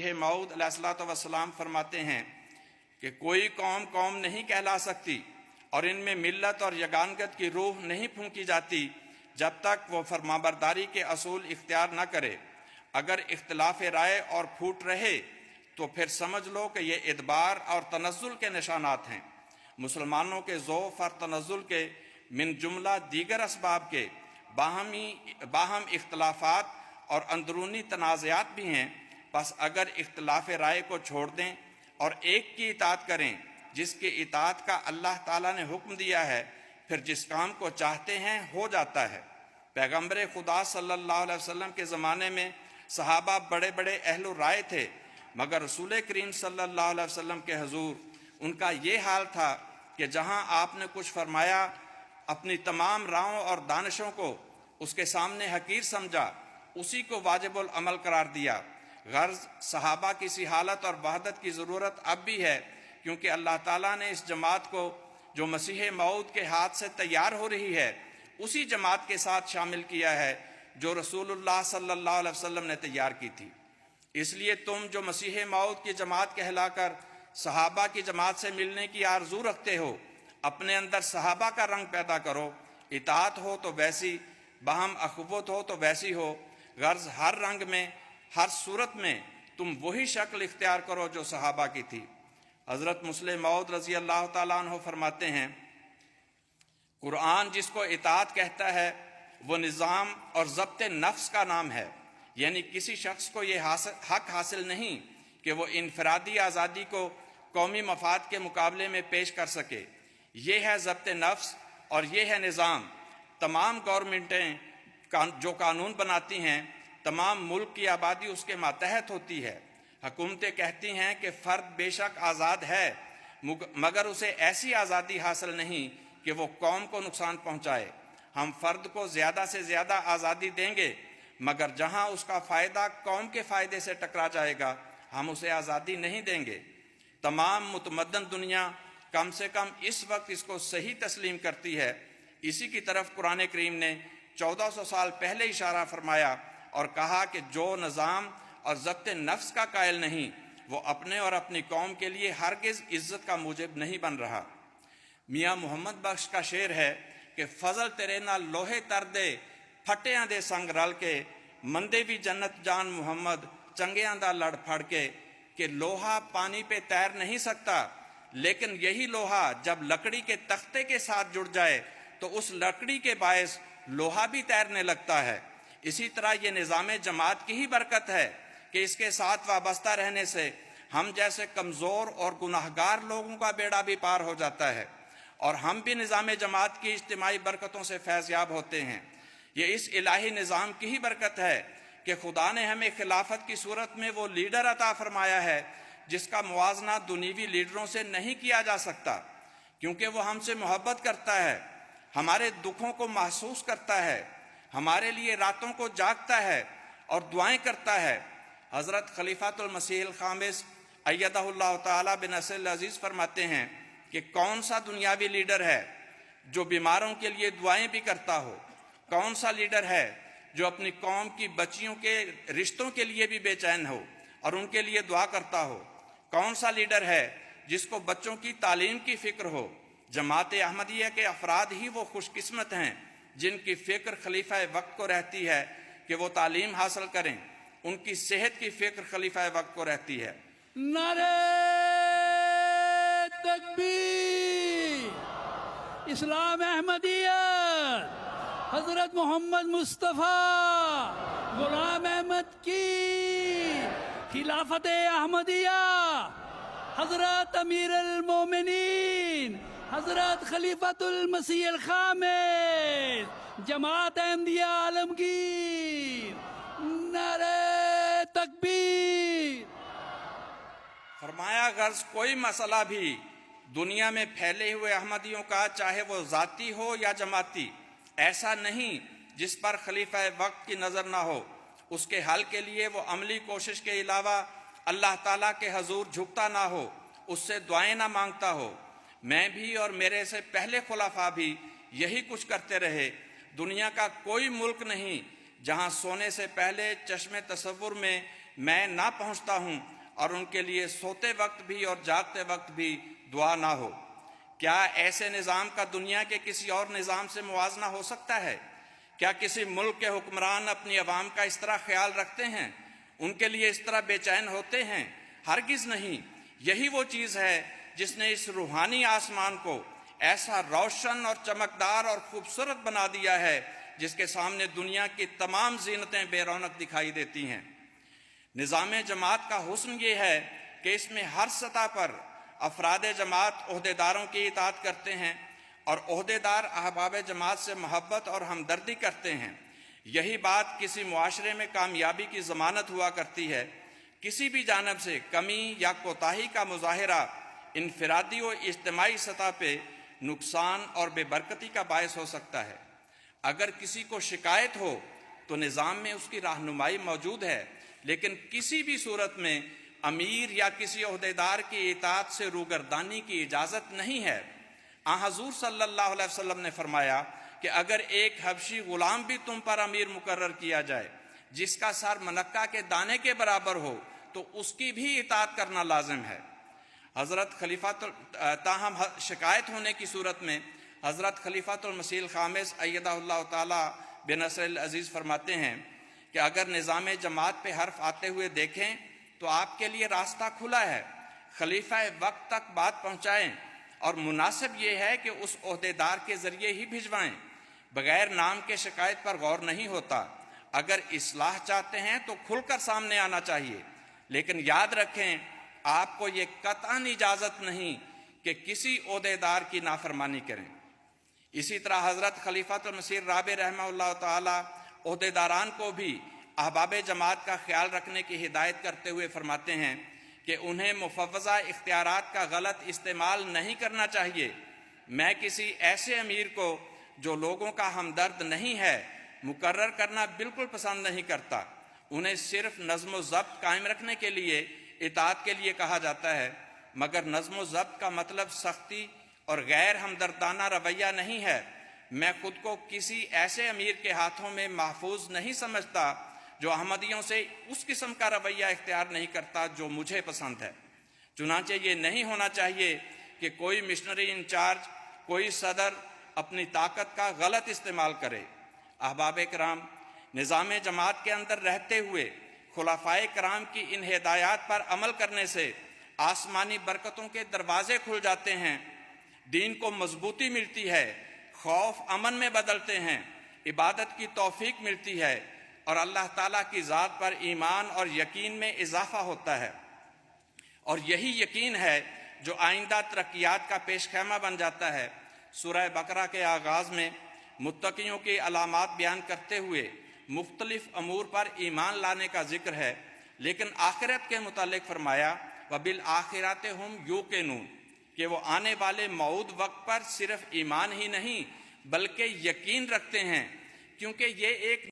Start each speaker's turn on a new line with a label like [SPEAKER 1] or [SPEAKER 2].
[SPEAKER 1] مسیح موعود علیہ الصلوۃ والسلام فرماتے ہیں کہ کوئی قوم نہیں کہلا سکتی اور ان میں ملت اور یگانگت کی روح نہیں پھونکی جاتی جب تک وہ فرمانبرداری کے اصول اختیار نہ کرے۔ اگر اختلاف رائے اور پھوٹ رہے تو پھر سمجھ لو کہ یہ ادبار اور تنزل کے نشانات ہیں۔ مسلمانوں کے ضعف اور تنزل کے من جملہ دیگر اسباب کے باہم اختلافات اور اندرونی تنازعات بھی ہیں۔ پس اگر اختلاف رائے کو چھوڑ دیں اور ایک کی اطاعت کریں جس کی اطاعت کا اللہ تعالیٰ نے حکم دیا ہے، پھر جس کام کو چاہتے ہیں ہو جاتا ہے۔ پیغمبر خدا صلی اللہ علیہ وسلم کے زمانے میں صحابہ بڑے بڑے اہل رائے تھے، مگر رسول کریم صلی اللہ علیہ وسلم کے حضور ان کا یہ حال تھا کہ جہاں آپ نے کچھ فرمایا اپنی تمام راہوں اور دانشوں کو اس کے سامنے حقیر سمجھا، اسی کو واجب العمل قرار دیا۔ غرض صحابہ کی سی حالت اور وحدت کی ضرورت اب بھی ہے، کیونکہ اللہ تعالیٰ نے اس جماعت کو جو مسیح موعود کے ہاتھ سے تیار ہو رہی ہے اسی جماعت کے ساتھ شامل کیا ہے جو رسول اللہ صلی اللہ علیہ وسلم نے تیار کی تھی۔ اس لیے تم جو مسیح موعود کی جماعت کہلا کر صحابہ کی جماعت سے ملنے کی آرزو رکھتے ہو، اپنے اندر صحابہ کا رنگ پیدا کرو۔ اطاعت ہو تو ویسی، باہم اخوت ہو تو ویسی ہو۔ غرض ہر رنگ میں، ہر صورت میں تم وہی شکل اختیار کرو جو صحابہ کی تھی۔ حضرت مسلم موعود رضی اللہ تعالیٰ عنہ فرماتے ہیں، قرآن جس کو اطاعت کہتا ہے وہ نظام اور ضبط نفس کا نام ہے، یعنی کسی شخص کو یہ حق حاصل نہیں کہ وہ انفرادی آزادی کو قومی مفاد کے مقابلے میں پیش کر سکے۔ یہ ہے ضبط نفس اور یہ ہے نظام۔ تمام گورنمنٹیں جو قانون بناتی ہیں، تمام ملک کی آبادی اس کے ماتحت ہوتی ہے۔ حکومتیں کہتی ہیں کہ فرد بے شک آزاد ہے، مگر اسے ایسی آزادی حاصل نہیں کہ وہ قوم کو نقصان پہنچائے۔ ہم فرد کو زیادہ سے زیادہ آزادی دیں گے، مگر جہاں اس کا فائدہ قوم کے فائدے سے ٹکرا جائے گا ہم اسے آزادی نہیں دیں گے۔ تمام متمدن دنیا کم سے کم اس وقت اس کو صحیح تسلیم کرتی ہے۔ اسی کی طرف قرآن کریم نے 1400 سال پہلے اشارہ فرمایا اور کہا کہ جو نظام اور ضبط نفس کا قائل نہیں وہ اپنے اور اپنی قوم کے لیے ہرگز عزت کا موجب نہیں بن رہا۔ میاں محمد بخش کا شعر ہے کہ فضل تیرے نال لوہے تر دے پھٹیاں دے سنگ رل کے، مندے بھی جنت جان محمد چنگیاں دا لڑ پھڑ کے۔ کہ لوہا پانی پہ تیر نہیں سکتا، لیکن یہی لوہا جب لکڑی کے تختے کے ساتھ جڑ جائے تو اس لکڑی کے باعث لوہا بھی تیرنے لگتا ہے۔ اسی طرح یہ نظام جماعت کی ہی برکت ہے کہ اس کے ساتھ وابستہ رہنے سے ہم جیسے کمزور اور گناہگار لوگوں کا بیڑا بھی پار ہو جاتا ہے، اور ہم بھی نظام جماعت کی اجتماعی برکتوں سے فیض یاب ہوتے ہیں۔ یہ اس الہی نظام کی ہی برکت ہے کہ خدا نے ہمیں خلافت کی صورت میں وہ لیڈر عطا فرمایا ہے جس کا موازنہ دنیوی لیڈروں سے نہیں کیا جا سکتا، کیونکہ وہ ہم سے محبت کرتا ہے، ہمارے دکھوں کو محسوس کرتا ہے، ہمارے لیے راتوں کو جاگتا ہے اور دعائیں کرتا ہے۔ حضرت خلیفۃ المسیح الخامس ایدہ اللہ تعالیٰ بنصر العزیز فرماتے ہیں کہ کون سا دنیاوی لیڈر ہے جو بیماروں کے لیے دعائیں بھی کرتا ہو؟ کون سا لیڈر ہے جو اپنی قوم کی بچیوں کے رشتوں کے لیے بھی بے چین ہو اور ان کے لیے دعا کرتا ہو؟ کون سا لیڈر ہے جس کو بچوں کی تعلیم کی فکر ہو؟ جماعت احمدیہ کے افراد ہی وہ خوش قسمت ہیں جن کی فکر خلیفہ وقت کو رہتی ہے کہ وہ تعلیم حاصل کریں، ان کی صحت کی فکر خلیفہ وقت کو رہتی ہے۔
[SPEAKER 2] نعرہ تکبیر! اسلام احمدیت! حضرت محمد مصطفیٰ غلام احمد کی خلافت احمدیہ، حضرت امیر المومنین حضرت خلیفۃ المسیح الخامس جماعت احمدیہ عالمگیر، نعرہ تکبیر!
[SPEAKER 1] فرمایا غرض کوئی مسئلہ بھی دنیا میں پھیلے ہوئے احمدیوں کا، چاہے وہ ذاتی ہو یا جماعتی، ایسا نہیں جس پر خلیفہ وقت کی نظر نہ ہو۔ اس کے حل کے لیے وہ عملی کوشش کے علاوہ اللہ تعالیٰ کے حضور جھکتا نہ ہو، اس سے دعائیں نہ مانگتا ہو۔ میں بھی اور میرے سے پہلے خلفاء بھی یہی کچھ کرتے رہے۔ دنیا کا کوئی ملک نہیں جہاں سونے سے پہلے چشم تصور میں میں نہ پہنچتا ہوں اور ان کے لیے سوتے وقت بھی اور جاگتے وقت بھی دعا نہ ہو۔ کیا ایسے نظام کا دنیا کے کسی اور نظام سے موازنہ ہو سکتا ہے؟ کیا کسی ملک کے حکمران اپنی عوام کا اس طرح خیال رکھتے ہیں، ان کے لیے اس طرح بے چین ہوتے ہیں؟ ہرگز نہیں۔ یہی وہ چیز ہے جس نے اس روحانی آسمان کو ایسا روشن اور چمکدار اور خوبصورت بنا دیا ہے جس کے سامنے دنیا کی تمام زینتیں بے رونق دکھائی دیتی ہیں۔ نظام جماعت کا حسن یہ ہے کہ اس میں ہر سطح پر افراد جماعت عہدیداروں کی اطاعت کرتے ہیں اور عہدیدار احباب جماعت سے محبت اور ہمدردی کرتے ہیں۔ یہی بات کسی معاشرے میں کامیابی کی ضمانت ہوا کرتی ہے۔ کسی بھی جانب سے کمی یا کوتاہی کا مظاہرہ انفرادی و اجتماعی سطح پہ نقصان اور بے برکتی کا باعث ہو سکتا ہے۔ اگر کسی کو شکایت ہو تو نظام میں اس کی رہنمائی موجود ہے، لیکن کسی بھی صورت میں امیر یا کسی عہدیدار کی اطاعت سے روگردانی کی اجازت نہیں ہے۔ حضور صلی اللہ علیہ وسلم نے فرمایا کہ اگر ایک حبشی غلام بھی تم پر امیر مقرر کیا جائے جس کا سر منقہ کے دانے کے برابر ہو تو اس کی بھی اطاعت کرنا لازم ہے۔ حضرت خلیفۃ تاہم شکایت ہونے کی صورت میں حضرت خلیفۃ المسیح الخامس ایدہ اللہ تعالی بنصر العزیز فرماتے ہیں کہ اگر نظام جماعت پہ حرف آتے ہوئے دیکھیں تو آپ کے لیے راستہ کھلا ہے، خلیفہ وقت تک بات پہنچائیں، اور مناسب یہ ہے کہ اس عہدیدار کے ذریعے ہی بھجوائیں۔ بغیر نام کے شکایت پر غور نہیں ہوتا۔ اگر اصلاح چاہتے ہیں تو کھل کر سامنے آنا چاہیے، لیکن یاد رکھیں آپ کو یہ قطعاً اجازت نہیں کہ کسی عہدیدار کی نافرمانی کریں۔ اسی طرح حضرت خلیفۃ المسیح رابع رحمہ اللہ تعالی عہدیداران کو بھی احباب جماعت کا خیال رکھنے کی ہدایت کرتے ہوئے فرماتے ہیں کہ انہیں مفوضہ اختیارات کا غلط استعمال نہیں کرنا چاہیے۔ میں کسی ایسے امیر کو جو لوگوں کا ہمدرد نہیں ہے مقرر کرنا بالکل پسند نہیں کرتا۔ انہیں صرف نظم و ضبط قائم رکھنے کے لیے اطاعت کے لیے کہا جاتا ہے، مگر نظم و ضبط کا مطلب سختی اور غیر ہمدردانہ رویہ نہیں ہے۔ میں خود کو کسی ایسے امیر کے ہاتھوں میں محفوظ نہیں سمجھتا جو احمدیوں سے اس قسم کا رویہ اختیار نہیں کرتا جو مجھے پسند ہے۔ چنانچہ یہ نہیں ہونا چاہیے کہ کوئی مشنری انچارج، کوئی صدر اپنی طاقت کا غلط استعمال کرے۔ احباب کرام، نظام جماعت کے اندر رہتے ہوئے خلفائے کرام کی ان ہدایات پر عمل کرنے سے آسمانی برکتوں کے دروازے کھل جاتے ہیں، دین کو مضبوطی ملتی ہے، خوف امن میں بدلتے ہیں، عبادت کی توفیق ملتی ہے اور اللہ تعالیٰ کی ذات پر ایمان اور یقین میں اضافہ ہوتا ہے۔ اور یہی یقین ہے جو آئندہ ترقیات کا پیش خیمہ بن جاتا ہے۔ سورہ بقرہ کے آغاز میں متقیوں کی علامات بیان کرتے ہوئے مختلف امور پر ایمان لانے کا ذکر ہے، لیکن آخرت کے متعلق فرمایا وَبِالْآخِرَةِ هُمْ يُوقِنُونَ کہ وہ آنے والے موعود وقت پر صرف ایمان ہی نہیں بلکہ یقین رکھتے ہیں، کیونکہ یہ ایک